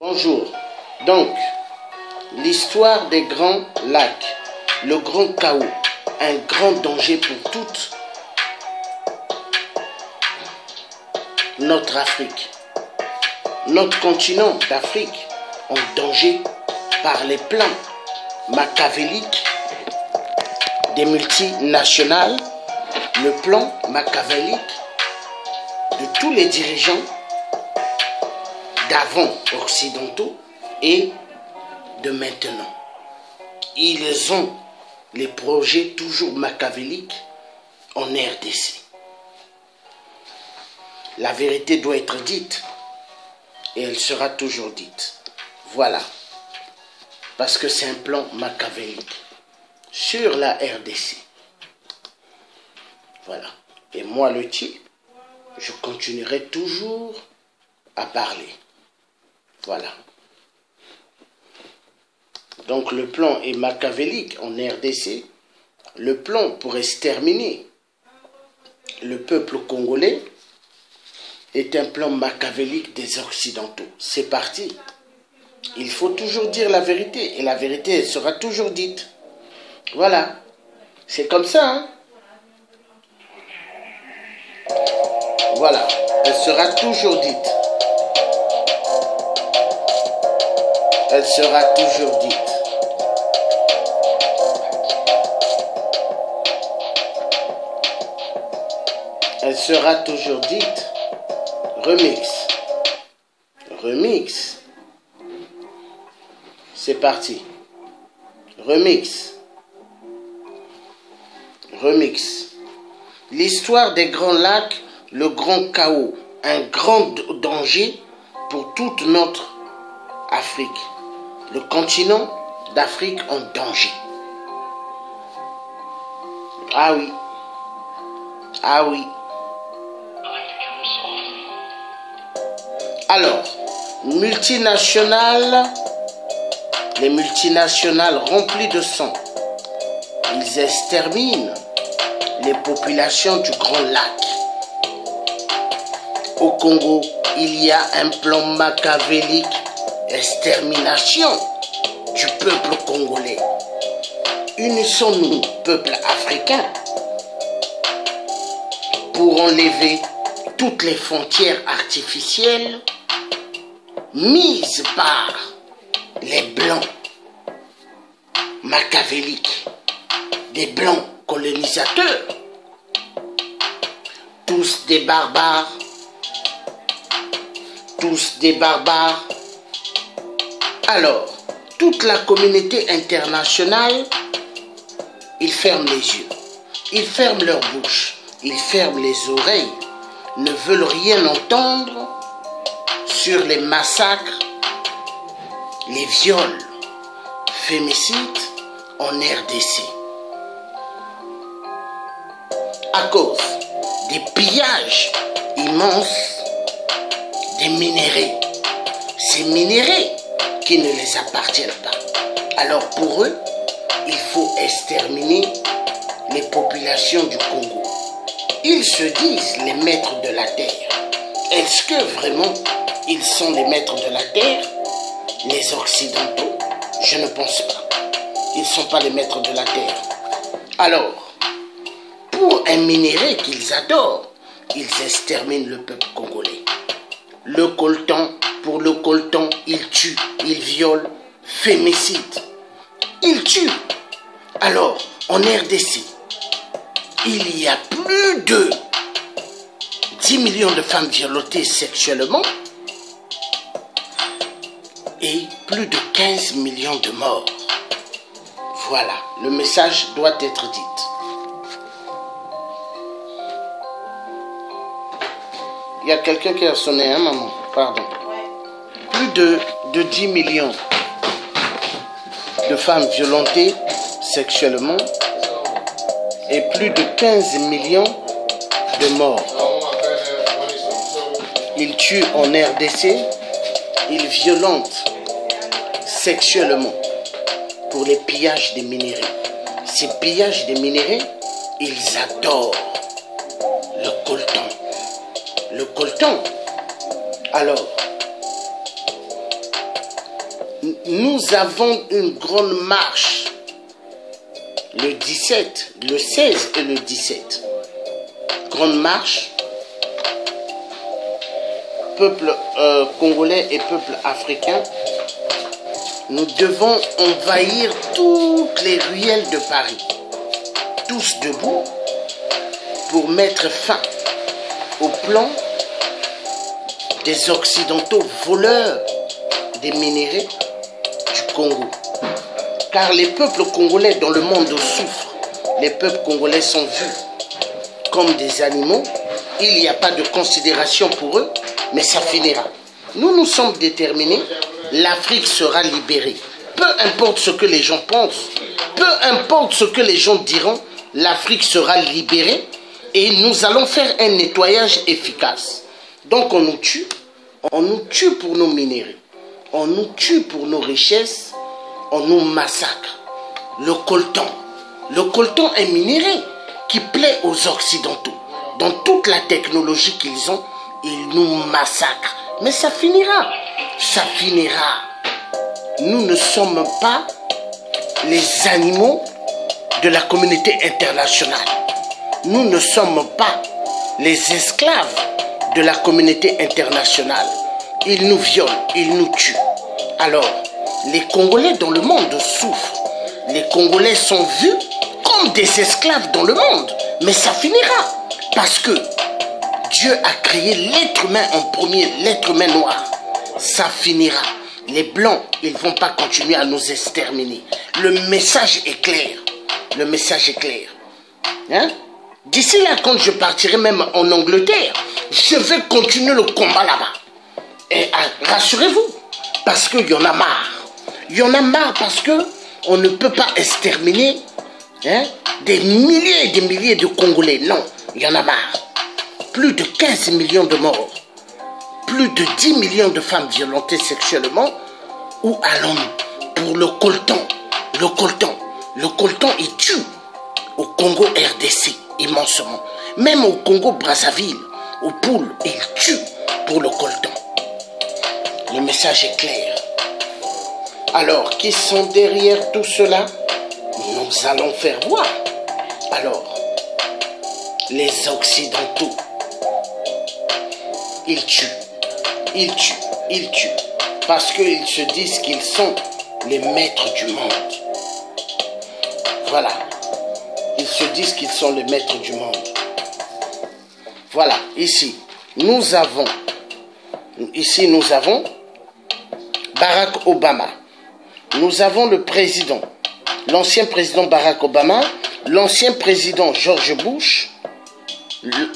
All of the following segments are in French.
Bonjour. Donc, l'histoire des grands lacs, le grand chaos, un grand danger pour toute notre Afrique. Notre continent d'Afrique en danger par les plans machiavéliques des multinationales, le plan machiavélique de tous les dirigeants d'avant occidentaux et de maintenant. Ils ont les projets toujours machiavéliques en RDC. La vérité doit être dite et elle sera toujours dite. Voilà. Parce que c'est un plan machiavélique sur la RDC. Voilà. Et moi, le type, je continuerai toujours à parler. Voilà. Donc le plan est machiavélique en RDC. Le plan pour exterminer le peuple congolais est un plan machiavélique des Occidentaux. C'est parti. Il faut toujours dire la vérité. Et la vérité, elle sera toujours dite. Voilà. C'est comme ça, hein? Voilà. Elle sera toujours dite. Elle sera toujours dite. Elle sera toujours dite. Remix. Remix. C'est parti. Remix. Remix. L'histoire des grands lacs, le grand chaos, un grand danger pour toute notre Afrique. Le continent d'Afrique en danger. Ah oui. Ah oui. Alors, multinationales, les multinationales remplies de sang, ils exterminent les populations du Grand Lac. Au Congo, il y a un plan machiavélique, extermination du peuple congolais. Unissons-nous, peuple africain, pour enlever toutes les frontières artificielles mises par les blancs machiavéliques, des blancs colonisateurs, tous des barbares, tous des barbares. Alors, toute la communauté internationale, ils ferment les yeux, ils ferment leur bouche, ils ferment les oreilles, ne veulent rien entendre sur les massacres, les viols, fémicides en RDC. À cause des pillages immenses des minéraux. Ces minéraux qui ne les appartiennent pas. Alors pour eux, il faut exterminer les populations du Congo. Ils se disent les maîtres de la terre. Est-ce que vraiment ils sont les maîtres de la terre? Les Occidentaux? Je ne pense pas. Ils ne sont pas les maîtres de la terre. Alors, pour un minerai qu'ils adorent, ils exterminent le peuple congolais. Le coltan, pour le coltan, ils tuent, ils violent, fémicident. Ils tuent. Alors, en RDC, il y a plus de 10 millions de femmes violentées sexuellement et plus de 15 millions de morts. Voilà, le message doit être dit. Il y a quelqu'un qui a sonné, hein, maman? Pardon. Plus de 10 millions de femmes violentées sexuellement et plus de 15 millions de morts. Ils tuent en RDC, ils violentent sexuellement pour les pillages des minéraux. Ces pillages des minéraux, ils adorent le coltan. Le coltan. Alors, Nous avons une grande marche le 17, le 16 et le 17. Grande marche, peuple congolais et peuple africain. Nous devons envahir toutes les ruelles de Paris, tous debout, pour mettre fin au plan des Occidentaux voleurs des minéraux du Congo. Car les peuples congolais dans le monde souffrent. Les peuples congolais sont vus comme des animaux. Il n'y a pas de considération pour eux, mais ça finira. Nous sommes déterminés. L'Afrique sera libérée. Peu importe ce que les gens pensent, peu importe ce que les gens diront, l'Afrique sera libérée et nous allons faire un nettoyage efficace. Donc on nous tue pour nos minéraux, on nous tue pour nos richesses, on nous massacre. Le coltan est minéré qui plaît aux Occidentaux. Dans toute la technologie qu'ils ont, ils nous massacrent. Mais ça finira. Ça finira. Nous ne sommes pas les animaux de la communauté internationale. Nous ne sommes pas les esclaves de la communauté internationale. Ils nous violent, ils nous tuent. Alors, les Congolais dans le monde souffrent. Les Congolais sont vus comme des esclaves dans le monde. Mais ça finira. Parce que Dieu a créé l'être humain en premier, l'être humain noir. Ça finira. Les Blancs, ils ne vont pas continuer à nous exterminer. Le message est clair. Le message est clair. Hein? D'ici là, quand je partirai même en Angleterre, je vais continuer le combat là-bas. Et rassurez-vous, parce qu'il y en a marre. Il y en a marre parce qu'on ne peut pas exterminer des milliers et des milliers de Congolais. Non, il y en a marre. Plus de 15 millions de morts. Plus de 10 millions de femmes violentées sexuellement. Où allons-nous? Pour le coltan. Le coltan. Le coltan, il tue. Au Congo RDC, immensement. Même au Congo Brazzaville, au Poul, il tue pour le coltan. Le message est clair. Alors, qui sont derrière tout cela? Nous allons faire voir. Alors, les Occidentaux, ils tuent. Ils tuent. Ils tuent. Parce qu'ils se disent qu'ils sont les maîtres du monde. Voilà. Ils se disent qu'ils sont les maîtres du monde. Voilà. Ici, nous avons Barack Obama. Nous avons le président, l'ancien président Barack Obama, l'ancien président George Bush,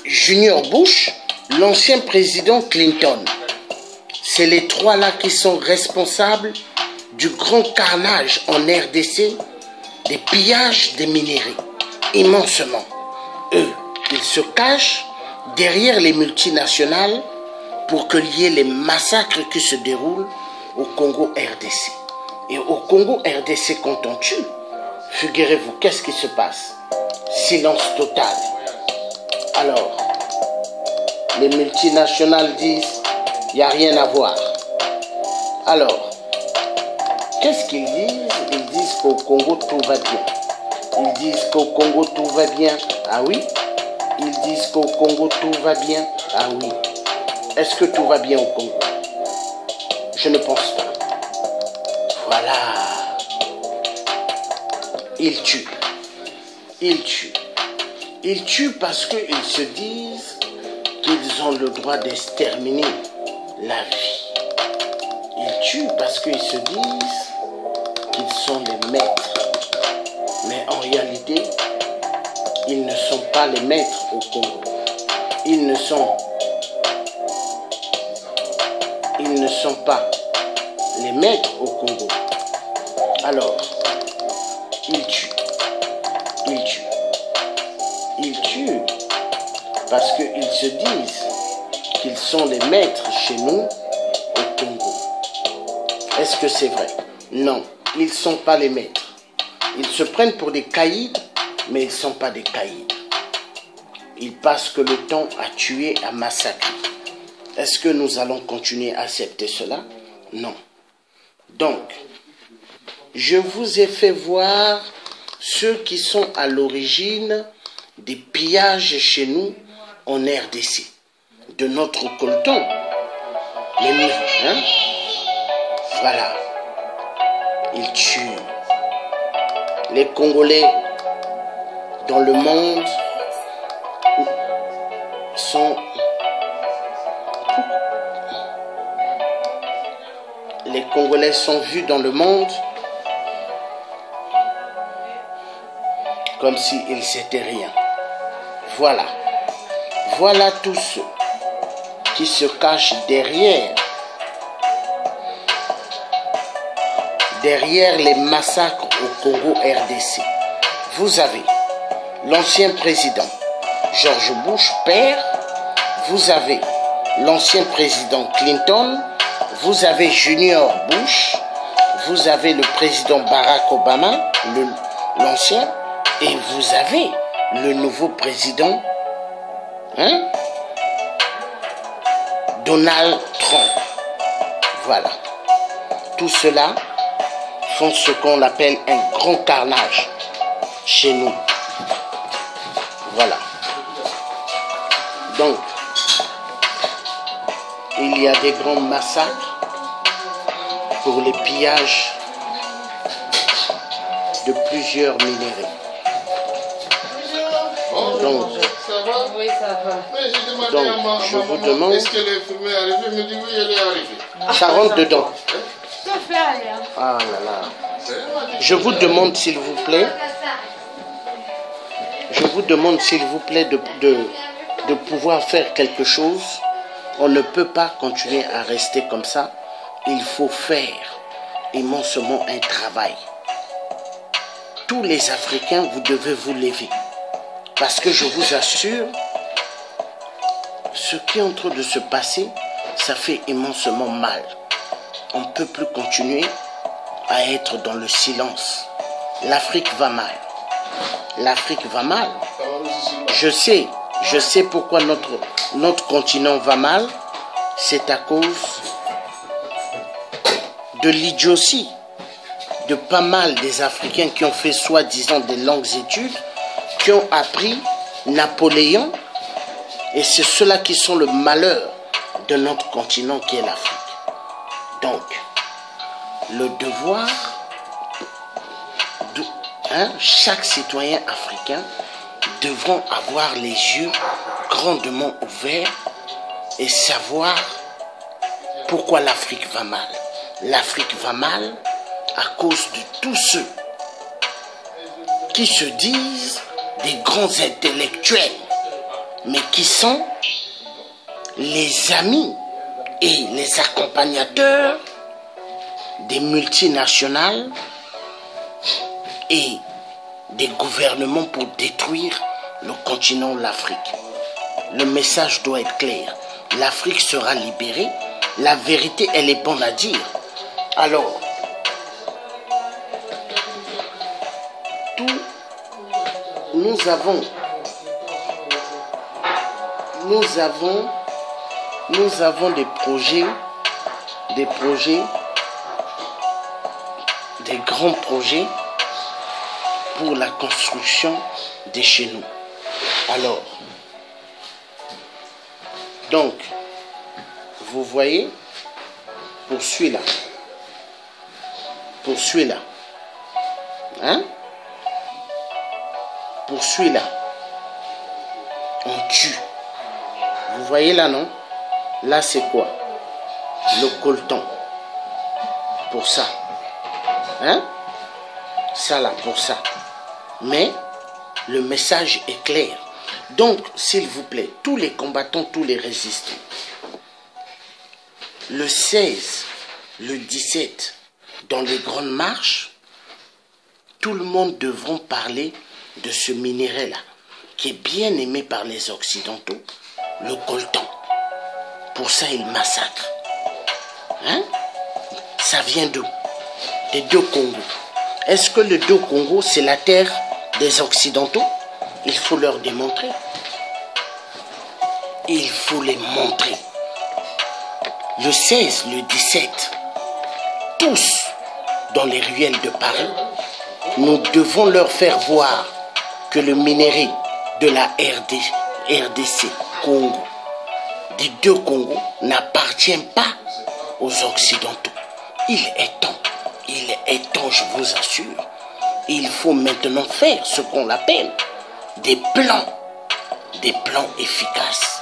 Junior Bush, l'ancien président Clinton. C'est les trois-là qui sont responsables du grand carnage en RDC, des pillages des minéraux, immensement. Eux, ils se cachent derrière les multinationales pour qu'il y ait les massacres qui se déroulent au Congo RDC. Et au Congo RDC, quand on tue, figurez-vous, qu'est-ce qui se passe? Silence total. Alors, les multinationales disent, il n'y a rien à voir. Alors, qu'est-ce qu'ils disent? Ils disent qu'au Congo, tout va bien. Ils disent qu'au Congo, tout va bien. Ah oui? Ils disent qu'au Congo, tout va bien. Ah oui. Est-ce que tout va bien au Congo? Je ne pense pas. Voilà. Ils tuent. Ils tuent. Ils tuent parce qu'ils se disent qu'ils ont le droit d'exterminer la vie. Ils tuent parce qu'ils se disent qu'ils sont les maîtres. Mais en réalité, ils ne sont pas les maîtres au Congo. Ils ne sont pas les maîtres au Congo. Alors, ils tuent. Ils tuent. Ils tuent parce qu'ils se disent qu'ils sont les maîtres chez nous au Congo. Est-ce que c'est vrai? Non, ils ne sont pas les maîtres. Ils se prennent pour des caïds, mais ils ne sont pas des caïds. Ils passent que le temps à tuer, à massacrer. Est-ce que nous allons continuer à accepter cela? Non. Donc, je vous ai fait voir ceux qui sont à l'origine des pillages chez nous en RDC, de notre coltan. Hein? Voilà. Ils tuent. Les Congolais dans le monde sont... Les Congolais sont vus dans le monde comme s'ils n'étaient rien. Voilà. Voilà tous ceux qui se cachent derrière les massacres au Congo RDC. Vous avez l'ancien président George Bush, père. Vous avez l'ancien président Clinton. Vous avez Junior Bush. Vous avez le président Barack Obama, l'ancien. Et vous avez le nouveau président, hein, Donald Trump. Voilà. Tout cela font ce qu'on appelle un grand carnage chez nous. Voilà. Donc, il y a des grands massacres pour les pillages de plusieurs minéraux. Donc, oui, ça va. Donc, je vous demande... Est-ce qu'elle est arrivée? Elle me dit oui, elle est arrivée. Ça rentre dedans. Ça fait rien. Ah là là. Je vous demande s'il vous plaît... Je vous demande s'il vous plaît de pouvoir faire quelque chose. On ne peut pas continuer à rester comme ça. Il faut faire immensément un travail. Tous les Africains, vous devez vous lever. Parce que je vous assure, ce qui est en train de se passer, ça fait immensément mal. On ne peut plus continuer à être dans le silence. L'Afrique va mal. L'Afrique va mal. Je sais pourquoi notre continent va mal. C'est à cause de l'idiotie de pas mal des Africains qui ont fait soi-disant des longues études, qui ont appris Napoléon, et c'est ceux-là qui sont le malheur de notre continent qui est l'Afrique. Donc, le devoir de chaque citoyen africain devront avoir les yeux grandement ouverts et savoir pourquoi l'Afrique va mal. L'Afrique va mal à cause de tous ceux qui se disent des grands intellectuels, mais qui sont les amis et les accompagnateurs des multinationales et des gouvernements pour détruire le continent, l'Afrique. Le message doit être clair. L'Afrique sera libérée. La vérité, elle est bonne à dire. Alors, nous avons des grands projets pour la construction de chez nous. Alors, donc, vous voyez, pour celui-là, hein? Pour celui-là, on tue. Vous voyez là, non? Là, c'est quoi? Le coltan. Pour ça. Hein? Ça là, pour ça. Mais, le message est clair. Donc, s'il vous plaît, tous les combattants, tous les résistants, le 16, le 17, dans les grandes marches, tout le monde devront parler de ce minerai-là, qui est bien aimé par les Occidentaux, le coltan. Pour ça, ils massacrent. Hein? Ça vient d'où? Des deux Congos. Est-ce que le deux Congo, c'est la terre des Occidentaux? Il faut leur démontrer. Il faut les montrer. Le 16, le 17, tous dans les ruelles de Paris, nous devons leur faire voir que le minerai de la RDC Congo, des deux Congos, n'appartient pas aux Occidentaux. Il est temps, je vous assure. Il faut maintenant faire ce qu'on appelle des plans efficaces.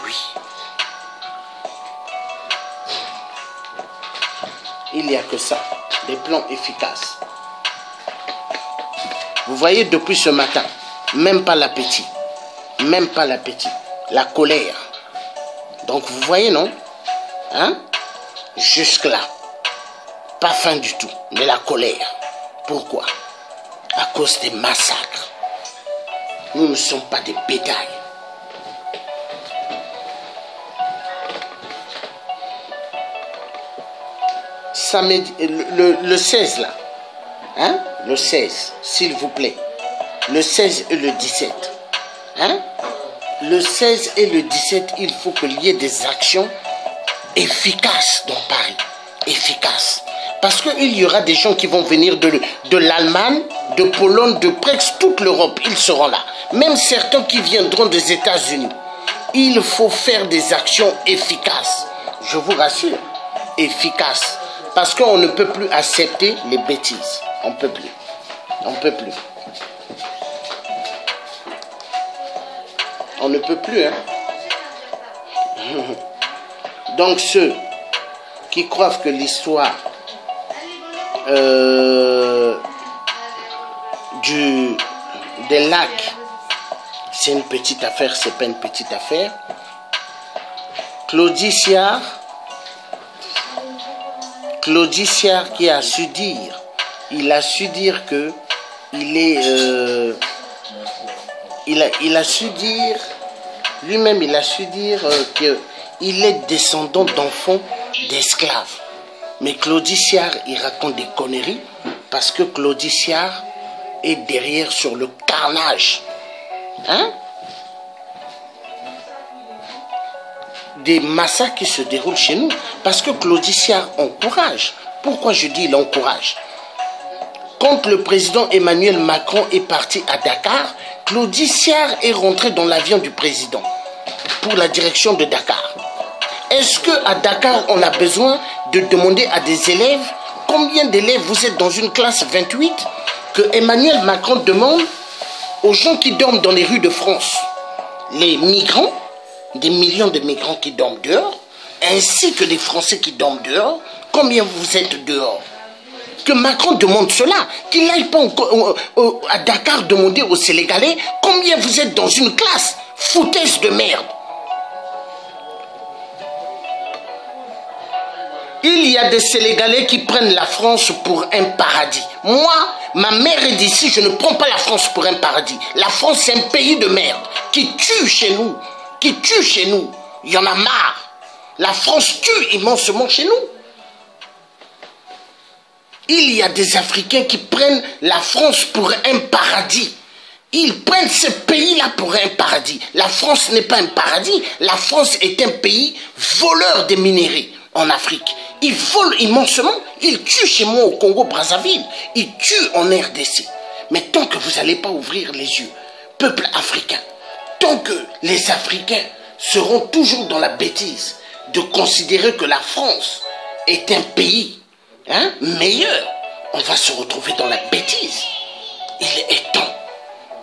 Oui. Il n'y a que ça, des plans efficaces. Vous voyez, depuis ce matin, même pas l'appétit. Même pas l'appétit. La colère. Donc vous voyez, non? Hein? Jusque-là. Pas faim du tout, mais la colère. Pourquoi? À cause des massacres. Nous ne sommes pas des bétails. Samedi, le 16 là. Hein? Le 16, s'il vous plaît. Le 16 et le 17. Hein? Le 16 et le 17, il faut qu'il y ait des actions efficaces dans Paris. Efficaces. Parce qu'il y aura des gens qui vont venir de l'Allemagne, de Pologne, de presque toute l'Europe. Ils seront là. Même certains qui viendront des États-Unis. Il faut faire des actions efficaces. Je vous rassure. Efficaces. Parce qu'on ne peut plus accepter les bêtises. On ne peut plus. On ne peut plus. On ne peut plus, hein. Donc ceux qui croient que l'histoire des lacs, c'est une petite affaire, c'est pas une petite affaire. Claudie Siard qui a su dire, il a su dire que il est, il a su dire, lui-même il a su dire qu'il est descendant d'enfants d'esclaves. Mais Claudie Siard, il raconte des conneries parce que Claudie Siard est derrière sur le carnage. Hein? Des massacres qui se déroulent chez nous. Parce que Claudie Siard encourage. Pourquoi je dis il encourage? Quand le président Emmanuel Macron est parti à Dakar, Claudie Siard est rentrée dans l'avion du président pour la direction de Dakar. Est-ce qu'à Dakar, on a besoin de demander à des élèves combien d'élèves vous êtes dans une classe 28 que Emmanuel Macron demande aux gens qui dorment dans les rues de France, les migrants, des millions de migrants qui dorment dehors, ainsi que les Français qui dorment dehors, combien vous êtes dehors? Que Macron demande cela, qu'il n'aille pas à Dakar demander aux Sénégalais combien vous êtes dans une classe, foutaise de merde. Il y a des Sénégalais qui prennent la France pour un paradis. Moi, ma mère est d'ici, je ne prends pas la France pour un paradis. La France, c'est un pays de merde qui tue chez nous. Qui tue chez nous. Il y en a marre. La France tue immensement chez nous. Il y a des Africains qui prennent la France pour un paradis. Ils prennent ce pays-là pour un paradis. La France n'est pas un paradis. La France est un pays voleur des minéraux en Afrique. Ils volent immensement. Ils tuent chez moi au Congo-Brazzaville. Ils tuent en RDC. Mais tant que vous n'allez pas ouvrir les yeux, peuple africain, tant que les Africains seront toujours dans la bêtise de considérer que la France est un pays meilleur, on va se retrouver dans la bêtise.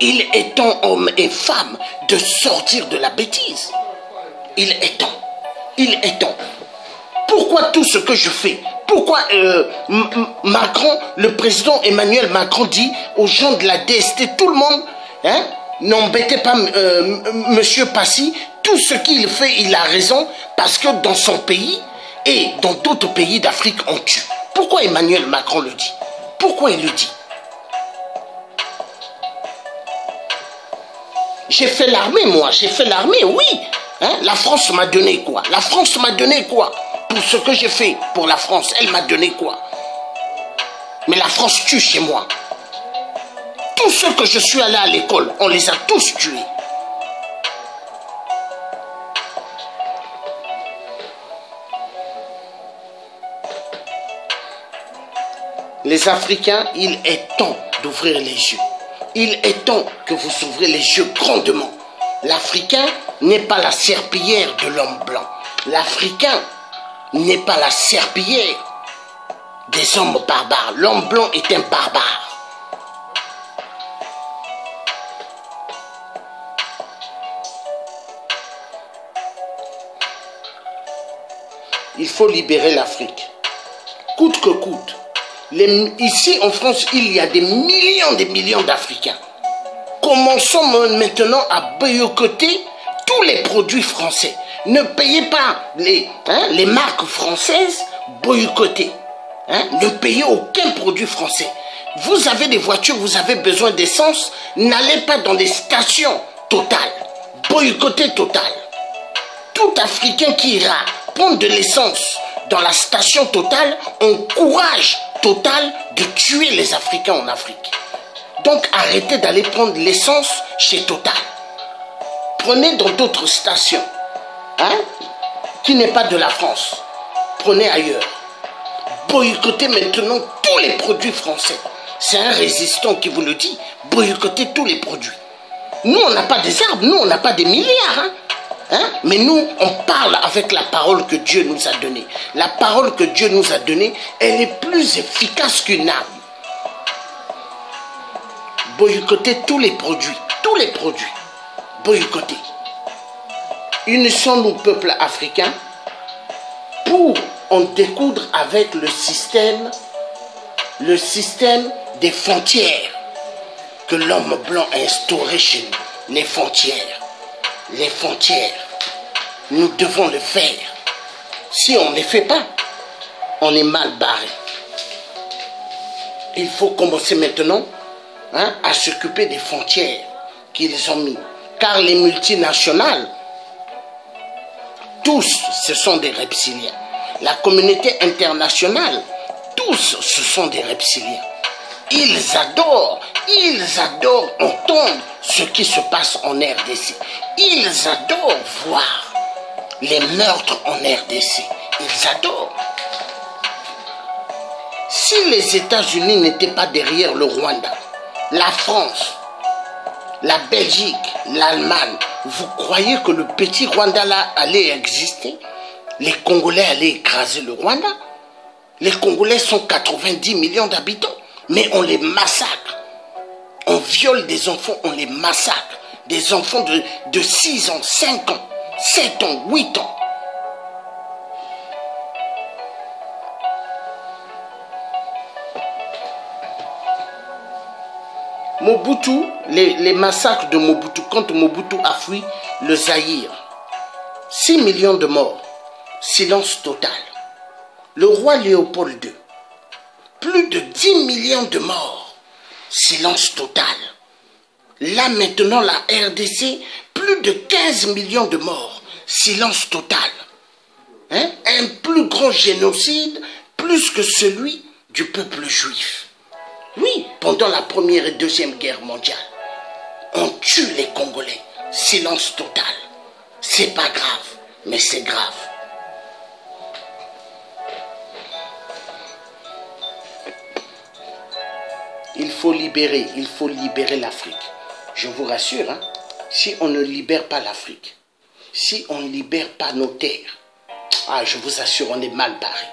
Il est temps, hommes et femmes, de sortir de la bêtise. Il est temps. Pourquoi tout ce que je fais? Pourquoi Macron, le président Emmanuel Macron dit aux gens de la DST, tout le monde, n'embêtez pas Monsieur Passy, tout ce qu'il fait, il a raison, parce que dans son pays et dans d'autres pays d'Afrique, on tue. Pourquoi Emmanuel Macron le dit? Pourquoi il le dit? J'ai fait l'armée, moi, j'ai fait l'armée, oui. La France m'a donné quoi? La France m'a donné quoi? Pour ce que j'ai fait pour la France, elle m'a donné quoi? Mais la France tue chez moi. Tous ceux que je suis allé à l'école, on les a tous tués. Les Africains, il est temps d'ouvrir les yeux. Il est temps que vous ouvrez les yeux grandement. L'Africain n'est pas la serpillière de l'homme blanc. L'Africain n'est pas la serpillière des hommes barbares. L'homme blanc est un barbare. Il faut libérer l'Afrique. Coûte que coûte. Ici en France, il y a des millions d'Africains. Commençons maintenant à boycotter tous les produits français. Ne payez pas les marques françaises, boycottez. Ne payez aucun produit français. Vous avez des voitures, vous avez besoin d'essence, n'allez pas dans des stations Total. Boycottez Total. Tout Africain qui ira prendre de l'essence dans la station Total encourage Total de tuer les Africains en Afrique. Donc arrêtez d'aller prendre l'essence chez Total. Prenez dans d'autres stations, qui n'est pas de la France. Prenez ailleurs. Boycottez maintenant tous les produits français. C'est un résistant qui vous le dit. Boycottez tous les produits. Nous, on n'a pas des arbres, nous, on n'a pas des milliards. Mais nous, on parle avec la parole que Dieu nous a donnée. La parole que Dieu nous a donnée, elle est plus efficace qu'une arme. Boycottez tous les produits. Tous les produits. Boycottez. Unissons-nous, peuple africain, pour en découdre avec le système des frontières que l'homme blanc a instauré chez nous. Les frontières. Les frontières. Nous devons le faire. Si on ne les fait pas, on est mal barré. Il faut commencer maintenant à s'occuper des frontières qu'ils ont mis. Car les multinationales, tous, ce sont des reptiliens. La communauté internationale, tous, ce sont des reptiliens. Ils adorent entendre ce qui se passe en RDC. Ils adorent voir les meurtres en RDC. Ils adorent. Si les États-Unis n'étaient pas derrière le Rwanda, la France, la Belgique, l'Allemagne, vous croyez que le petit Rwanda là allait exister? Les Congolais allaient écraser le Rwanda? Les Congolais sont 90 millions d'habitants, mais on les massacre. On viole des enfants, on les massacre. Des enfants de 6 ans, 5 ans, 7 ans, 8 ans. Mobutu, les massacres de Mobutu, quand Mobutu a fui le Zaïre, 6 millions de morts, silence total. Le roi Léopold II, plus de 10 millions de morts, silence total. Là maintenant la RDC, plus de 15 millions de morts, silence total. Un plus grand génocide, plus que celui du peuple juif. Oui, pendant la première et deuxième guerre mondiale, on tue les Congolais, silence total. C'est pas grave, mais c'est grave. Il faut libérer l'Afrique. Je vous rassure, si on ne libère pas l'Afrique, si on ne libère pas nos terres, je vous assure, on est mal barré.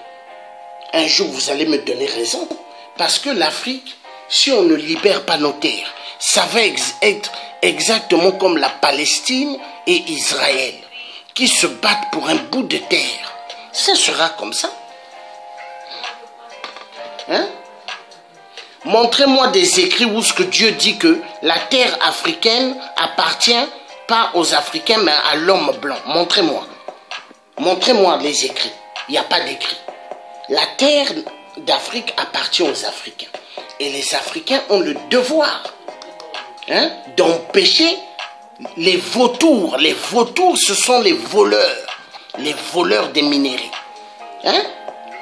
Un jour, vous allez me donner raison. Parce que l'Afrique, si on ne libère pas nos terres, ça va être exactement comme la Palestine et Israël, qui se battent pour un bout de terre. Ça sera comme ça. Montrez-moi des écrits où ce que Dieu dit que la terre africaine appartient pas aux Africains, mais à l'homme blanc. Montrez-moi. Montrez-moi les écrits. Il n'y a pas d'écrit. La terre d'Afrique appartient aux Africains. Et les Africains ont le devoir d'empêcher les vautours. Les vautours, ce sont les voleurs des minerais.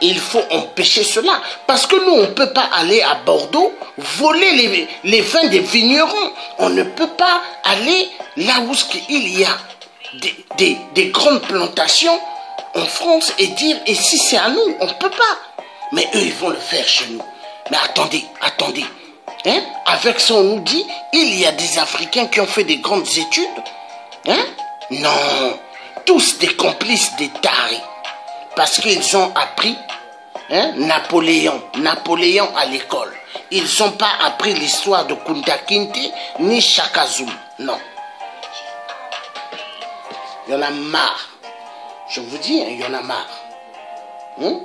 Il faut empêcher cela. Parce que nous, on ne peut pas aller à Bordeaux voler les vins des vignerons. On ne peut pas aller là où il y a des grandes plantations en France et dire, et si c'est à nous, on ne peut pas. Mais eux, ils vont le faire chez nous. Mais attendez, attendez. Hein? Avec ça, on nous dit, il y a des Africains qui ont fait des grandes études. Hein? Non, tous des complices des tarés. Parce qu'ils ont appris hein, Napoléon à l'école. Ils n'ont pas appris l'histoire de Kunta Kinte ni Shaka Zulu. Non. Il y en a marre. Je vous dis, il y en a marre. Hein?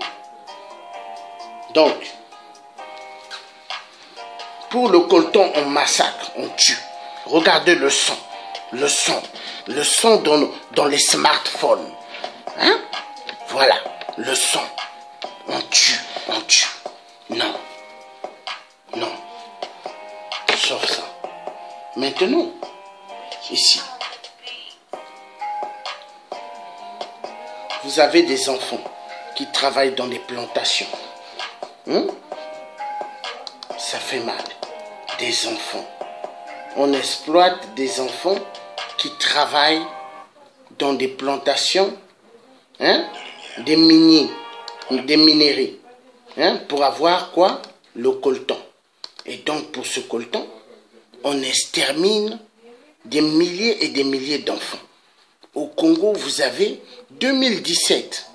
Donc, pour le coltan, on massacre, on tue. Regardez le son. Le son dans les smartphones. Hein? Voilà, le son. On tue. Non. Non. Sauf ça. Maintenant, ici, vous avez des enfants qui travaillent dans des plantations. Ça fait mal. Des enfants. On exploite des enfants qui travaillent dans des plantations, hein, des minerais, hein, pour avoir quoi? Le coltan. Et donc pour ce coltan, on extermine des milliers et des milliers d'enfants. Au Congo, vous avez 2017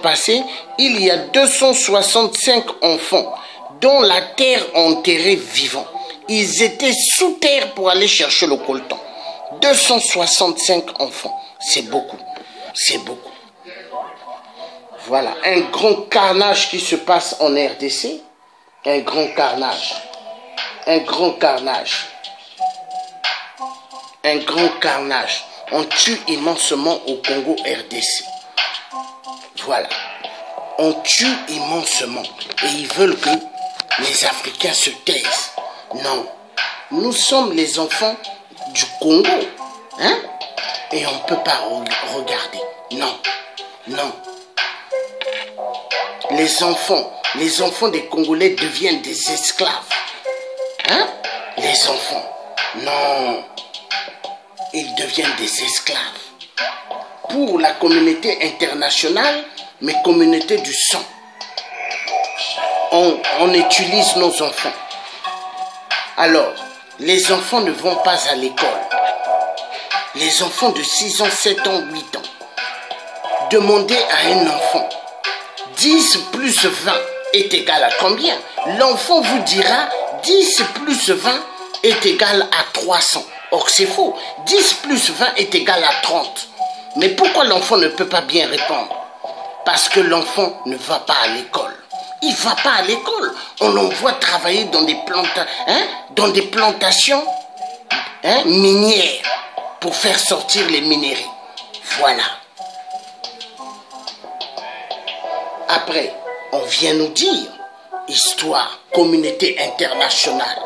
passé, il y a 265 enfants dont la terre enterrée vivant. Ils étaient sous terre pour aller chercher le coltan. 265 enfants. C'est beaucoup. C'est beaucoup. Voilà. Un grand carnage qui se passe en RDC. Un grand carnage. Un grand carnage. Un grand carnage. On tue immensement au Congo RDC. Voilà. On tue immensement. Et ils veulent que les Africains se taisent. Non. Nous sommes les enfants du Congo. Hein? Et on ne peut pas regarder. Non. Non. Les enfants des Congolais deviennent des esclaves. Hein? Les enfants. Non. Ils deviennent des esclaves. Pour la communauté internationale, mais communauté du sang. On utilise nos enfants. Alors, les enfants ne vont pas à l'école. Les enfants de 6 ans, 7 ans, 8 ans. Demandez à un enfant, 10 plus 20 est égal à combien? L'enfant vous dira, 10 plus 20 est égal à 300. Or, c'est faux. 10 plus 20 est égal à 30. Mais pourquoi l'enfant ne peut pas bien répondre? Parce que l'enfant ne va pas à l'école. Il ne va pas à l'école. On l'envoie travailler dans des, plantations minières pour faire sortir les minerais. Voilà. Après, on vient nous dire, histoire, communauté internationale.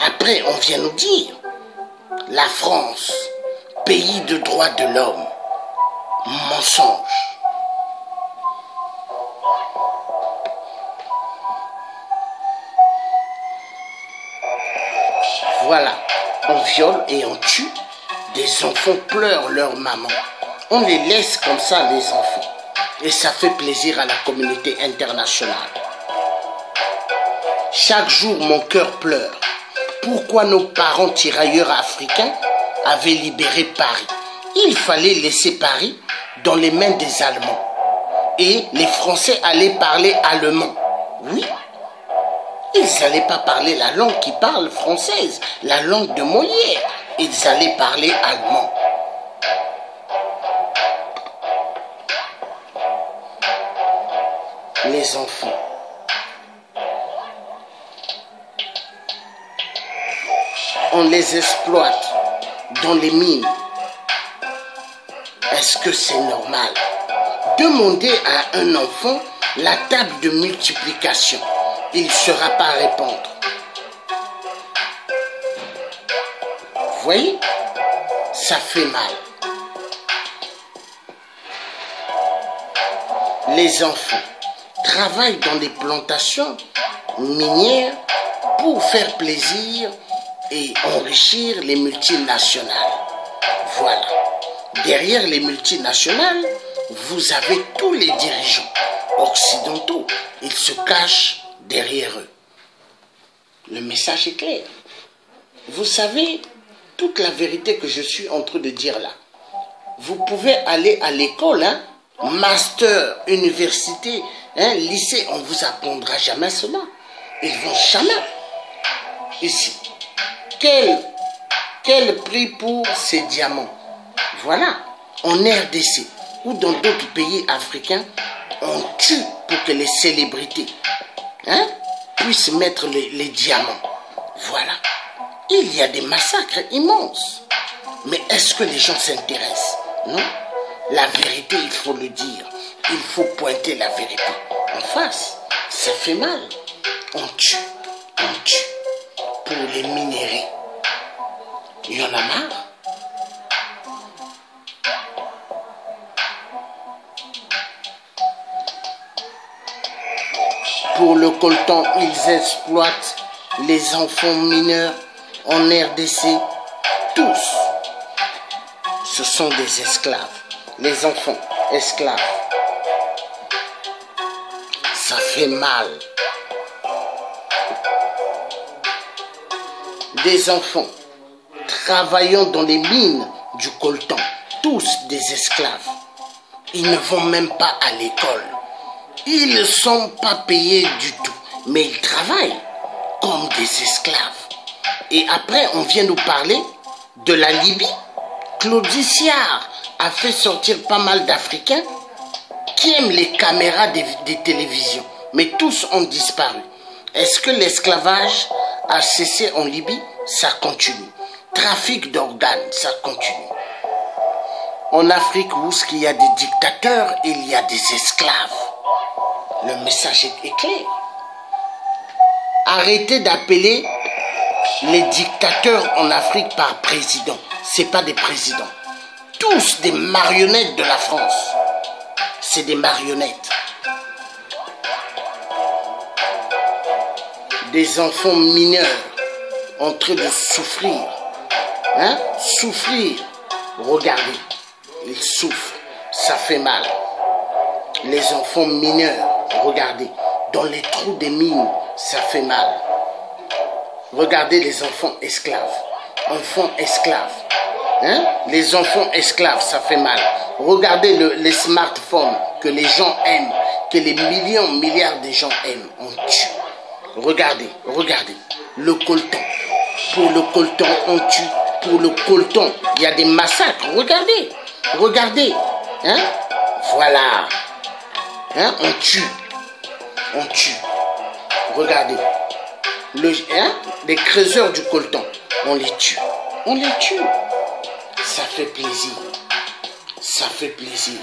Après, on vient nous dire, la France, pays de droits de l'homme. Mensonge. Voilà, on viole et on tue. Des enfants pleurent leur maman. On les laisse comme ça, les enfants. Et ça fait plaisir à la communauté internationale. Chaque jour, mon cœur pleure. Pourquoi nos parents tirailleurs africains avaient libéré Paris? Il fallait laisser Paris dans les mains des Allemands. Et les Français allaient parler allemand. Oui. Ils n'allaient pas parler la langue qu'ils parlent française, la langue de Molière. Ils allaient parler allemand. Les enfants. On les exploite dans les mines. Est-ce que c'est normal? Demandez à un enfant la table de multiplication. Il ne saura pas répondre. Vous voyez? Ça fait mal. Les enfants travaillent dans des plantations minières pour faire plaisir et enrichir les multinationales. Voilà. Derrière les multinationales, vous avez tous les dirigeants. occidentaux. Ils se cachent derrière eux. Le message est clair. Vous savez toute la vérité que je suis en train de dire là. Vous pouvez aller à l'école, hein, master, université, hein, lycée, on ne vous apprendra jamais cela. Ils vont jamais. Ici. Quel prix pour ces diamants? Voilà. En RDC ou dans d'autres pays africains, on tue pour que les célébrités, hein, puissent mettre les diamants. Voilà. Il y a des massacres immenses. Mais est-ce que les gens s'intéressent? Non. La vérité, il faut le dire. Il faut pointer la vérité en face. Ça fait mal. On tue pour les minéraux. Il y en a marre. Pour le coltan, ils exploitent les enfants mineurs en RDC. Tous, ce sont des esclaves. Les enfants esclaves. Ça fait mal. Des enfants travaillant dans les mines du coltan. Tous des esclaves. Ils ne vont même pas à l'école. Ils ne sont pas payés du tout. Mais ils travaillent comme des esclaves. Et après, on vient nous parler de la Libye. Claudie Siard a fait sortir pas mal d'Africains qui aiment les caméras des télévisions. Mais tous ont disparu. Est-ce que l'esclavage a cessé en Libye? Ça continue. Trafic d'organes, ça continue. En Afrique, où il y a des dictateurs, il y a des esclaves. Le message est clair. Arrêtez d'appeler les dictateurs en Afrique par président. Ce n'est pas des présidents. Tous des marionnettes de la France. C'est des marionnettes. Des enfants mineurs en train de souffrir. Hein? Souffrir. Regardez. Ils souffrent. Ça fait mal. Les enfants mineurs, regardez. Dans les trous des mines, ça fait mal. Regardez les enfants esclaves. Enfants esclaves. Hein? Les enfants esclaves, ça fait mal. Regardez les smartphones que les gens aiment, que les milliards de gens aiment. On tue. Regardez. Le coltan. Pour le coltan, on tue. Pour le coltan, il y a des massacres. Regardez. Hein? Voilà. Hein? On tue. Regardez. Les creuseurs du coltan, on les tue. Ça fait plaisir. Ça fait plaisir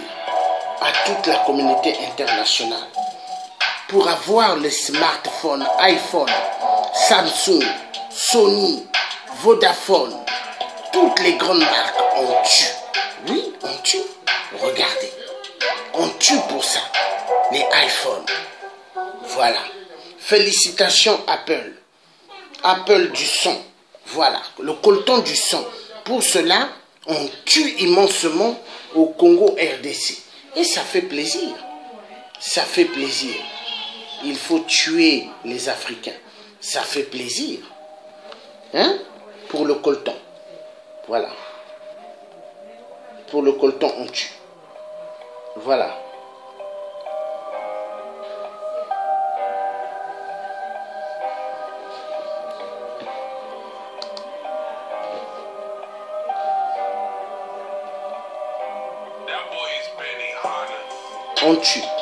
à toute la communauté internationale. Pour avoir les smartphones, iPhone, Samsung, Sony, Vodafone, toutes les grandes marques, on tue. Oui, on tue. Regardez. On tue pour ça. Les iPhones. Voilà. Félicitations Apple. Apple du son. Voilà. Le coltan du son. Pour cela, on tue immensement au Congo RDC. Et ça fait plaisir. Ça fait plaisir. Il faut tuer les Africains. Ça fait plaisir. Hein? Pour le coltan. Voilà. Pour le coltan, on tue. Voilà.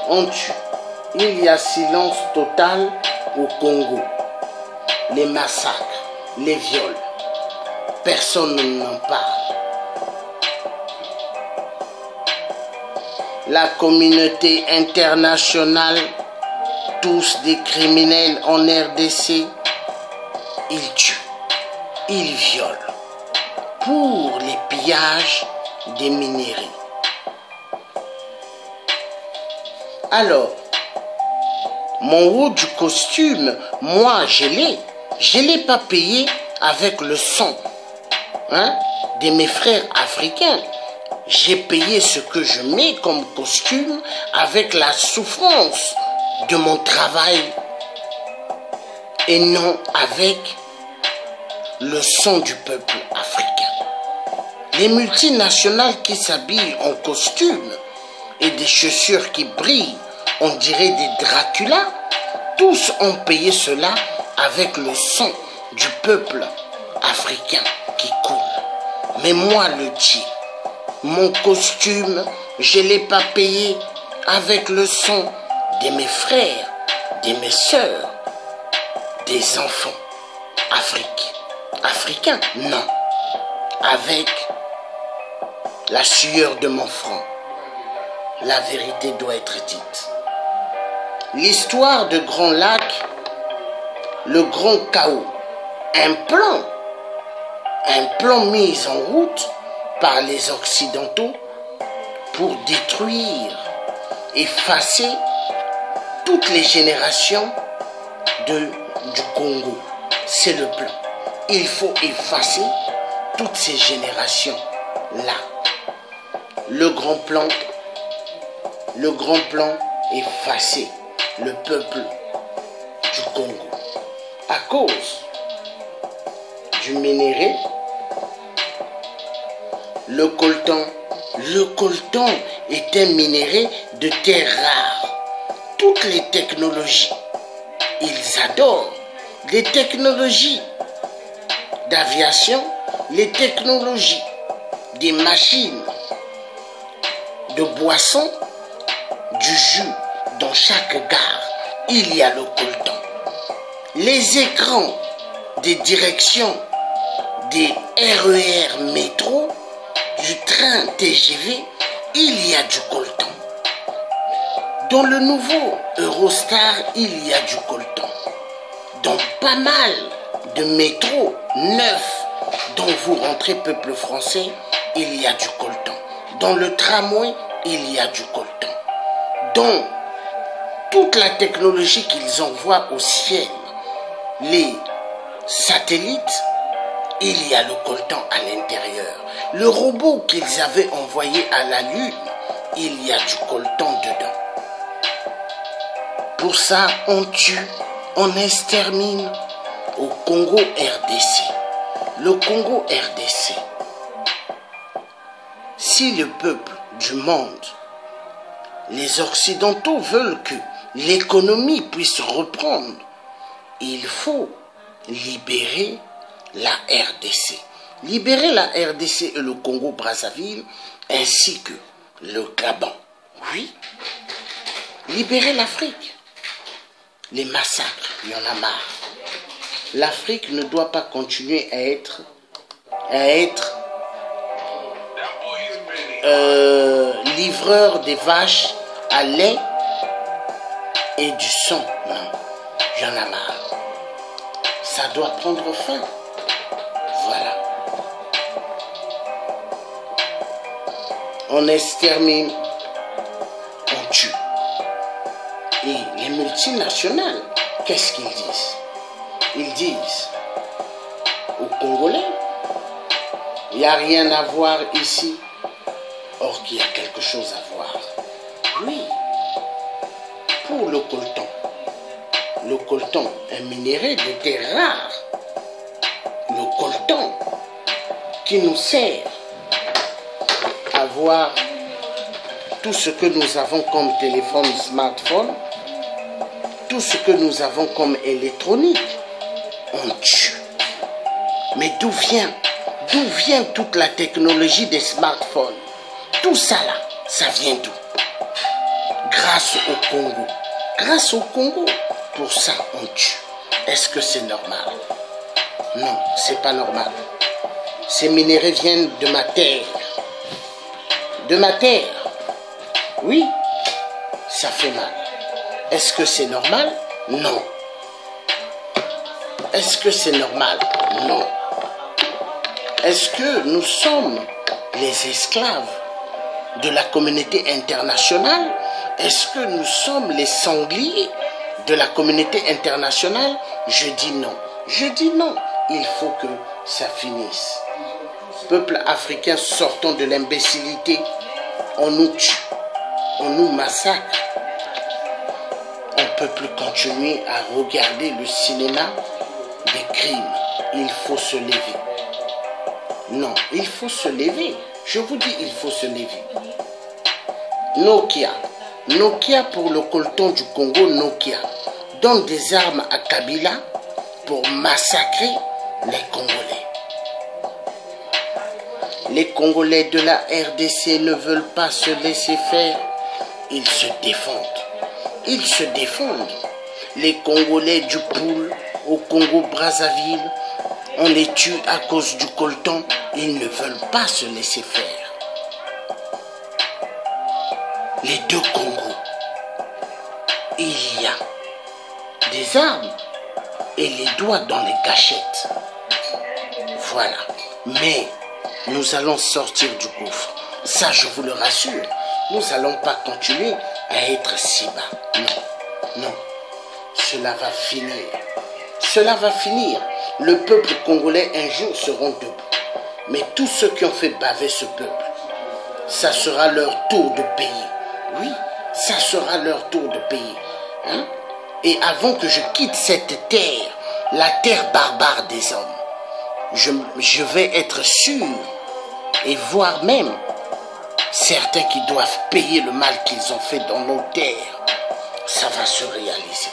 On tue. Il y a silence total au Congo. Les massacres, les viols. Personne n'en parle. La communauté internationale, tous des criminels en RDC, ils tuent, ils violent pour les pillages des minerais. Alors, mon haut du costume, moi je l'ai pas payé avec le sang, hein, de mes frères africains. j'ai payé ce que je mets comme costume avec la souffrance de mon travail et non avec le sang du peuple africain. Les multinationales qui s'habillent en costume et des chaussures qui brillent, on dirait des Dracula, tous ont payé cela avec le sang du peuple africain qui coule. Mais moi, le Dji, mon costume, je ne l'ai pas payé avec le sang de mes frères, de mes sœurs, des enfants africains, non, avec la sueur de mon front. La vérité doit être dite. L'histoire de Grand Lac, le grand chaos, un plan mis en route par les Occidentaux pour détruire, effacer toutes les générations du Congo. C'est le plan. Il faut effacer toutes ces générations-là. Le grand plan, effacer le peuple du Congo. À cause du minerai, le coltan est un minerai de terre rare. Toutes les technologies, ils adorent les technologies d'aviation, les technologies des machines, de boissons, du jus. Dans chaque gare, il y a le coltan. Les écrans des directions des RER métro, du train TGV, il y a du coltan. Dans le nouveau Eurostar, il y a du coltan. Dans pas mal de métros neufs dont vous rentrez, peuple français, il y a du coltan. Dans le tramway, il y a du coltan. Dans toute la technologie qu'ils envoient au ciel, les satellites, il y a le coltan à l'intérieur. Le robot qu'ils avaient envoyé à la Lune, il y a du coltan dedans. Pour ça, on tue, on extermine au Congo RDC. Le Congo RDC. Si le peuple du monde, les Occidentaux veulent que l'économie puisse reprendre, il faut libérer la RDC. Libérer la RDC et le Congo-Brazzaville, ainsi que le Gabon. Oui. Libérer l'Afrique. Les massacres, il y en a marre. L'Afrique ne doit pas continuer à être livreur des vaches à lait et du sang. Non, j'en ai marre. Ça doit prendre fin. Voilà. On extermine, on tue. Et les multinationales, qu'est-ce qu'ils disent? Ils disent aux Congolais, il n'y a rien à voir ici. Or qu'il y a quelque chose à voir. Oui. Pour le coltan, un minerai de terre rare. Le coltan qui nous sert à voir tout ce que nous avons comme téléphone, smartphone, tout ce que nous avons comme électronique, on tue. Mais d'où vient toute la technologie des smartphones? Tout ça là, ça vient d'où? Grâce au Congo. Grâce au Congo. Pour ça, on tue. Est-ce que c'est normal? Non, c'est pas normal. Ces minéraux viennent de ma terre. De ma terre. Oui, ça fait mal. Est-ce que c'est normal? Non. Est-ce que c'est normal? Non. Est-ce que nous sommes les esclaves de la communauté internationale? Est-ce que nous sommes les sangliers de la communauté internationale? Je dis non. Je dis non. Il faut que ça finisse. Peuple africain sortant de l'imbécilité, on nous tue, on nous massacre. On ne peut plus continuer à regarder le cinéma des crimes. Il faut se lever. Non, il faut se lever. Je vous dis, il faut se lever. Nokia. Nokia pour le coltan du Congo, Nokia donne des armes à Kabila pour massacrer les Congolais. Les Congolais de la RDC ne veulent pas se laisser faire. Ils se défendent. Ils se défendent. Les Congolais du Poul au Congo-Brazzaville, on les tue à cause du coltan. Ils ne veulent pas se laisser faire. Les deux Congos, il y a des armes et les doigts dans les cachettes. Voilà. Mais nous allons sortir du gouffre. Ça, je vous le rassure. Nous n'allons pas continuer à être si bas. Non, non. Cela va finir. Cela va finir. Le peuple congolais un jour seront debout. Mais tous ceux qui ont fait baver ce peuple, ça sera leur tour de payer. Oui, ça sera leur tour de payer. Hein? Et avant que je quitte cette terre, la terre barbare des hommes, je vais être sûr et voir même certains qui doivent payer le mal qu'ils ont fait dans nos terres. Ça va se réaliser.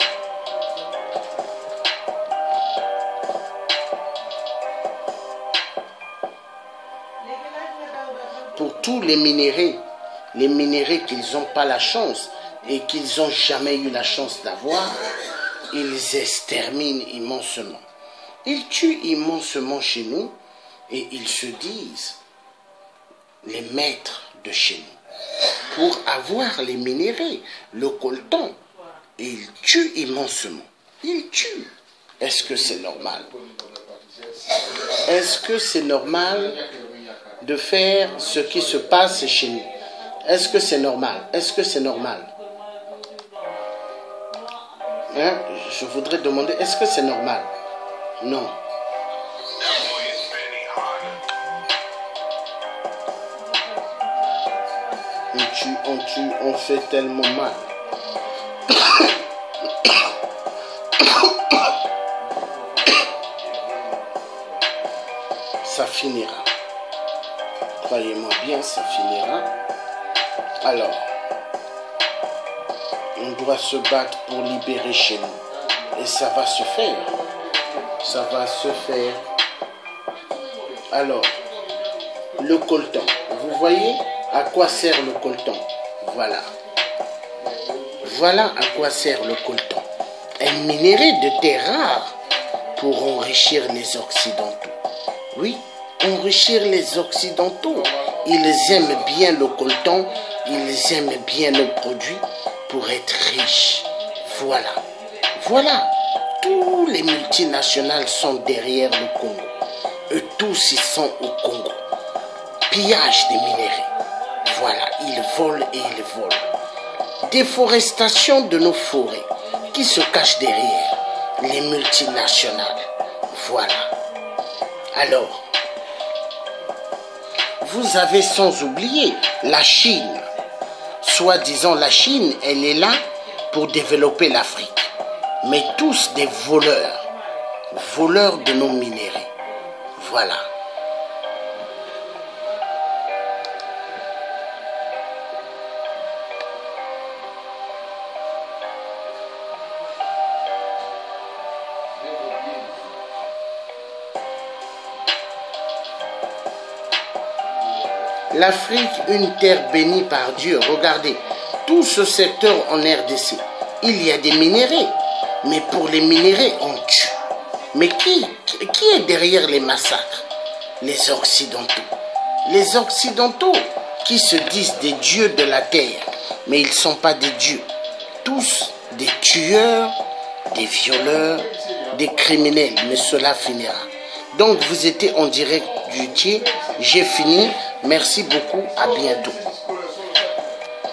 Pour tous les minéraux qu'ils n'ont pas la chance et qu'ils n'ont jamais eu la chance d'avoir, ils exterminent immensement. Ils tuent immensement chez nous et ils se disent les maîtres de chez nous. Pour avoir les minéraux, le coltan, ils tuent immensement. Ils tuent. Est-ce que c'est normal? Est-ce que c'est normal de faire ce qui se passe chez nous? Est-ce que c'est normal? Est-ce que c'est normal? Hein? Je voudrais demander, est-ce que c'est normal? Non. On tue, on fait tellement mal. Ça finira. Croyez-moi bien, ça finira. Alors, on doit se battre pour libérer chez nous. Et ça va se faire. Ça va se faire. Alors, le coltan. Vous voyez à quoi sert le coltan? Voilà. Voilà à quoi sert le coltan. Un minerai de terre rare pour enrichir les Occidentaux. Oui, enrichir les Occidentaux. Ils aiment bien le coltan, ils aiment bien nos produits pour être riches. Voilà. Voilà. Tous les multinationales sont derrière le Congo. Eux tous, ils sont au Congo. Pillage des minéraux. Voilà, ils volent et ils volent. Déforestation de nos forêts. Qui se cache derrière? Les multinationales. Voilà. Alors, vous avez sans oublier la Chine. Soi-disant, la Chine, elle est là pour développer l'Afrique. Mais tous des voleurs. Voleurs de nos minéraux. Voilà. L'Afrique, une terre bénie par Dieu. Regardez, tout ce secteur en RDC, il y a des minéraux. Mais pour les minéraux, on tue. Mais qui est derrière les massacres? Les Occidentaux. Les Occidentaux qui se disent des dieux de la terre. Mais ils ne sont pas des dieux. Tous des tueurs, des violeurs, des criminels. Mais cela finira. Donc vous étiez en direct du Dieu. J'ai fini. Merci beaucoup. À bientôt.